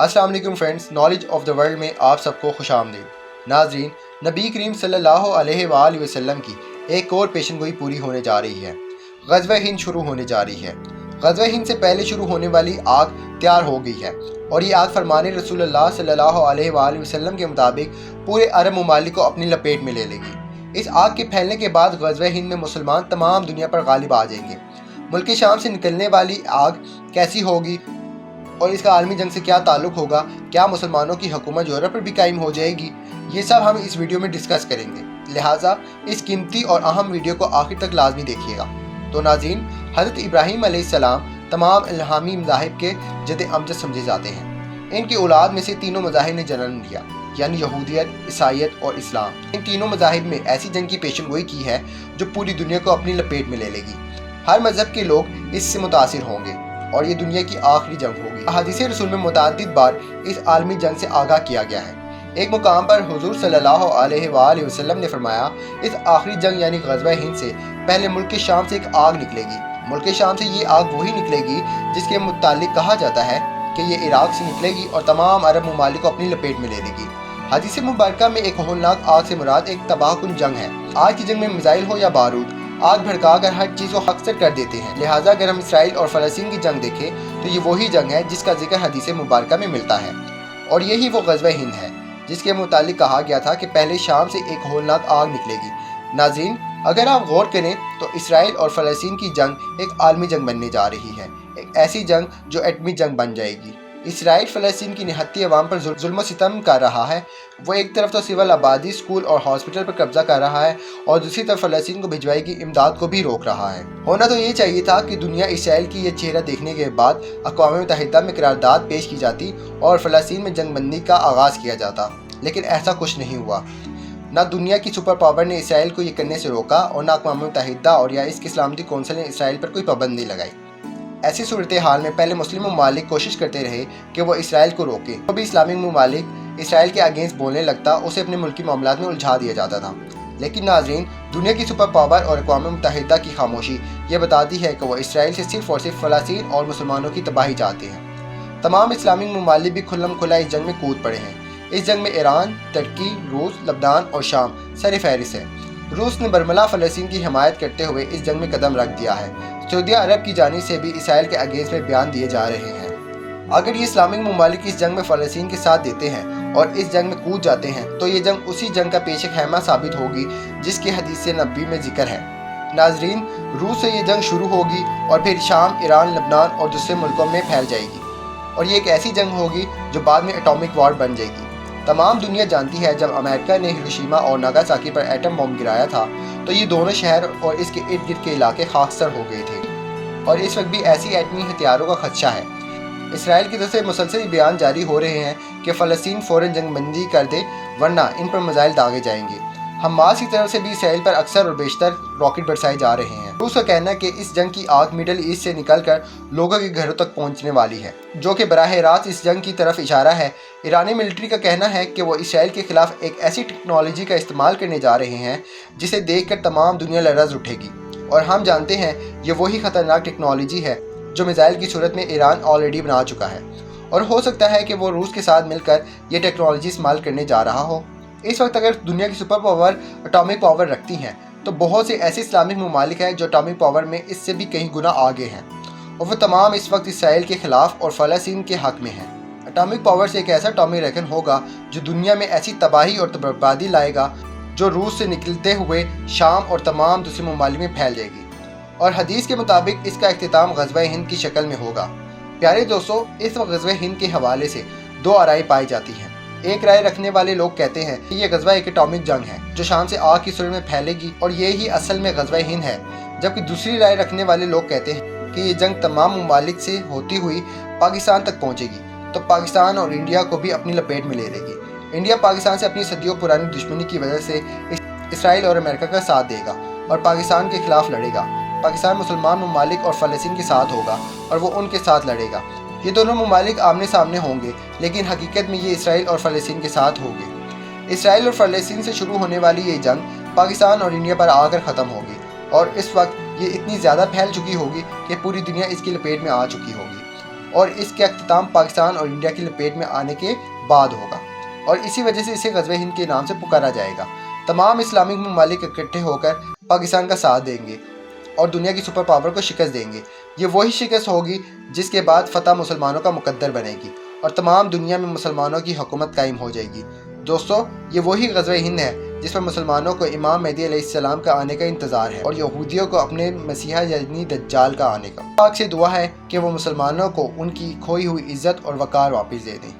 अस्सलाम वालेकुम friends, knowledge of the world में आप सबको खुश आमदीद। नाजरीन, नबी करीम सल्लल्लाहु अलैहि वसल्लम की एक और पेशनगोई पूरी होने जा रही है। ग़ज़वा हिंद शुरू होने जा रही है। ग़ज़वा हिंद से पहले शुरू होने वाली आग तैयार हो गई है और ये आग फरमाने रसूलुल्लाह सल्लल्लाहु अलैहि वसल्लम के मुताबिक पूरे अरब ममालिक को अपनी लपेट में ले लेगी। इस आग के फैलने के बाद ग़ज़वा हिंद में मुसलमान तमाम दुनिया पर गालिब आ जाएंगे। मुल्क शाम से निकलने वाली आग कैसी होगी और इसका आलमी जंग से क्या ताल्लुक़ होगा, क्या मुसलमानों की हुकूमत यूरोप पर भी कायम हो जाएगी, ये सब हम इस वीडियो में डिस्कस करेंगे। लिहाजा इस कीमती और अहम वीडियो को आखिर तक लाजमी देखिएगा। तो नाज़रीन, हज़रत इब्राहीम अलैहिस्सलाम तमाम इल्हामी मज़ाहिब के जद अमजद समझे जाते हैं। इनकी औलाद में से तीनों मज़ाहिब ने जन्म लिया, यानी यहूदियत, ईसाईयत और इस्लाम। इन तीनों मज़ाहिब में ऐसी जंग की पेशनगोई की है जो पूरी दुनिया को अपनी लपेट में ले लेगी। हर मज़हब के लोग इससे मुतासिर होंगे और ये दुनिया की आखिरी जंग होगी। हदीस रसूल में मुतअद्दिद बार इस आलमी जंग से आगाह किया गया है। एक मुकाम पर हुजूर सल्लल्लाहु अलैहि वसल्लम ने फरमाया, इस आखिरी जंग यानी ग़ज़वा हिंद से पहले मुल्क शाम से एक आग निकलेगी। मुल्क शाम से ये आग वही निकलेगी जिसके मुतालिक कहा जाता है कि ये इराक से निकलेगी और तमाम अरब ममालिक को अपनी लपेट में ले लेगी। हदीस मुबारका में एक होलनाक आग से मुराद एक तबाहकुन जंग है। आज की जंग में मिसाइल हो या बारूद, आग भड़का कर हर चीज़ को खक्सर कर देते हैं। लिहाजा अगर हम इसराइल और फ़लस्तीन की जंग देखें तो ये वही जंग है जिसका जिक्र हदीस मुबारका में मिलता है और यही वो ग़ज़वा हिंद है जिसके मुतालिक कहा गया था कि पहले शाम से एक होलनाक आग निकलेगी। नाज़रीन, अगर आप गौर करें तो इसराइल और फ़लस्तीन की जंग एक आलमी जंग बनने जा रही है, एक ऐसी जंग जो एटमी जंग बन जाएगी। इसराइल फ़लस्तीन की निहत्ती अवाम पर जुल्म सितम कर रहा है। वो एक तरफ तो सिविल आबादी, स्कूल और हॉस्पिटल पर कब्जा कर रहा है और दूसरी तरफ फ़लस्तीन को भिजवाई की इमदाद को भी रोक रहा है। होना तो ये चाहिए था कि दुनिया इसराइल की ये चेहरा देखने के बाद अक़वाम मुत्तहिदा में करारदाद पेश की जाती और फ़लस्तीन में जंग बंदी का आगाज़ किया जाता, लेकिन ऐसा कुछ नहीं हुआ। ना दुनिया की सुपर पावर ने इसराइल को ये करने से रोका और ना अक़वाम मुत्तहिदा और या इसकी सलामती कौंसिल ने इसराइल पर कोई पाबंदी लगाई। ऐसी सूरत हाल में पहले मुस्लिम ममालिक कोशिश करते रहे कि वो इसराइल को रोके। तो भी इस्लामिक ममालिक इसराइल के अगेंस्ट बोलने लगता, उसे अपने मुल्की मामलात में उलझा दिया जाता था। लेकिन नाज़रीन, दुनिया की सुपर पावर और अक़वाम मुत्तहिदा की खामोशी ये बताती है कि वो इसराइल से सिर्फ़ और सिर्फ फ़लस्तीन और मुसलमानों की तबाही चाहते हैं। तमाम इस्लामिक ममालिक भी खुल्लम खुला इस जंग में कूद पड़े हैं। इस जंग में ईरान, तुर्की, रूस, लबनान और शाम सर फहरिस्त है। रूस ने बरमला फ़लस्तीन की हिमायत करते हुए इस जंग में कदम रख दिया है। सऊदी अरब की जानिब से भी इसराइल के अगेंस्ट में बयान दिए जा रहे हैं। अगर ये इस्लामिक ममालिक इस जंग में फ़लस्तीन के साथ देते हैं और इस जंग में कूद जाते हैं तो ये जंग उसी जंग का पेश खैमा साबित होगी जिसकी हदीस नबी में जिक्र है। नाजरीन, रूस से ये जंग शुरू होगी और फिर शाम, ईरान, लबनान और दूसरे मुल्कों में फैल जाएगी और ये एक ऐसी जंग होगी जो बाद में एटॉमिक वॉर बन जाएगी। तमाम दुनिया जानती है जब अमेरिका ने हिरोशिमा और नागासाकी पर एटम बम गिराया था तो ये दोनों शहर और इसके इर्द गिर्द के इलाके खाकसर हो गए थे और इस वक्त भी ऐसी एटमी हथियारों का खदशा है। इसराइल की तरफ से मुसलसल बयान जारी हो रहे हैं कि फ़लस्तीन फ़ौरन जंगबंदी कर दे वरना इन पर मिसाइल दागे जाएंगे। हमास की तरफ से भी इसराइल पर अक्सर और बेशतर रॉकेट बरसाए जा रहे हैं। रूस का कहना है कि इस जंग की आग मिडल ईस्ट से निकलकर लोगों के घरों तक पहुंचने वाली है, जो कि बराह रास्त इस जंग की तरफ इशारा है। ईरानी मिलिट्री का कहना है कि वो इसराइल के खिलाफ एक ऐसी टेक्नोलॉजी का इस्तेमाल करने जा रहे हैं जिसे देखकर तमाम दुनिया लरज़ उठेगी और हम जानते हैं ये वही ख़तरनाक टेक्नोलॉजी है जो मिसाइल की सूरत में ईरान ऑलरेडी बना चुका है और हो सकता है कि वो रूस के साथ मिलकर ये टेक्नोलॉजी इस्तेमाल करने जा रहा हो। इस वक्त अगर दुनिया की सुपर पावर एटॉमिक पावर रखती हैं तो बहुत से ऐसे इस्लामिक ममालिक हैं जो एटॉमिक पावर में इससे भी कहीं गुना आगे हैं और वो तमाम इस वक्त इसराइल के ख़िलाफ़ और फ़लस्तीन के हक़ में हैं। एटॉमिक पावर से एक ऐसा एटॉमिक वेपन होगा जो दुनिया में ऐसी तबाही और बर्बादी लाएगा जो रूस से निकलते हुए शाम और तमाम दूसरे ममालिक में फैल जाएगी और हदीस के मुताबिक इसका इख्तिताम ग़ज़वा हिंद की शक्ल में होगा। प्यारे दोस्तों, इस वक्त ग़ज़वा हिंद के हवाले से दो राय पाई जाती हैं। एक राय रखने वाले लोग कहते हैं कि ये ग़ज़वा एक एटॉमिक जंग है जो शाम से आग की सूरत में फैलेगी और ये ही असल में ग़ज़वा हिंद है, जबकि दूसरी राय रखने वाले लोग कहते हैं कि ये जंग तमाम ममालिक से होती हुई पाकिस्तान तक पहुँचेगी तो पाकिस्तान और इंडिया को भी अपनी लपेट में ले लेगी। इंडिया पाकिस्तान से अपनी सदियों पुरानी दुश्मनी की वजह से इसराइल और अमेरिका का साथ देगा और पाकिस्तान के खिलाफ लड़ेगा। पाकिस्तान मुसलमान ममालिक और फ़लस्तीन के साथ होगा और वो उनके साथ लड़ेगा। ये दोनों ममालिक आमने सामने होंगे लेकिन हकीकत में ये इसराइल और फ़लस्तीन के साथ होंगे। इसराइल और फ़लस्तीन से शुरू होने वाली ये जंग पाकिस्तान और इंडिया पर आकर ख़त्म होगी और इस वक्त ये इतनी ज़्यादा फैल चुकी होगी कि पूरी दुनिया इसकी लपेट में आ चुकी होगी। اور اس کا اختتام پاکستان اور انڈیا کی لپیٹ میں آنے کے بعد ہوگا، اور اسی وجہ سے اسے غزوہ ہند کے نام سے پکارا جائے گا۔ تمام اسلامک ممالک اکٹھے ہو کر پاکستان کا ساتھ دیں گے اور دنیا کی سپر پاور کو شکست دیں گے۔ یہ وہی شکست ہوگی جس کے بعد فتح مسلمانوں کا مقدر بنے گی اور تمام دنیا میں مسلمانوں کی حکومت قائم ہو جائے گی۔ دوستو، یہ وہی غزوہ ہند ہے جس پر مسلمانوں کو امام مہدی علیہ السلام کا آنے کا انتظار ہے اور یہودیوں کو اپنے مسیحا یعنی دجال کا آنے کا۔ پاک سے دعا ہے کہ وہ مسلمانوں کو ان کی کھوئی ہوئی عزت اور وقار واپس دے دیں۔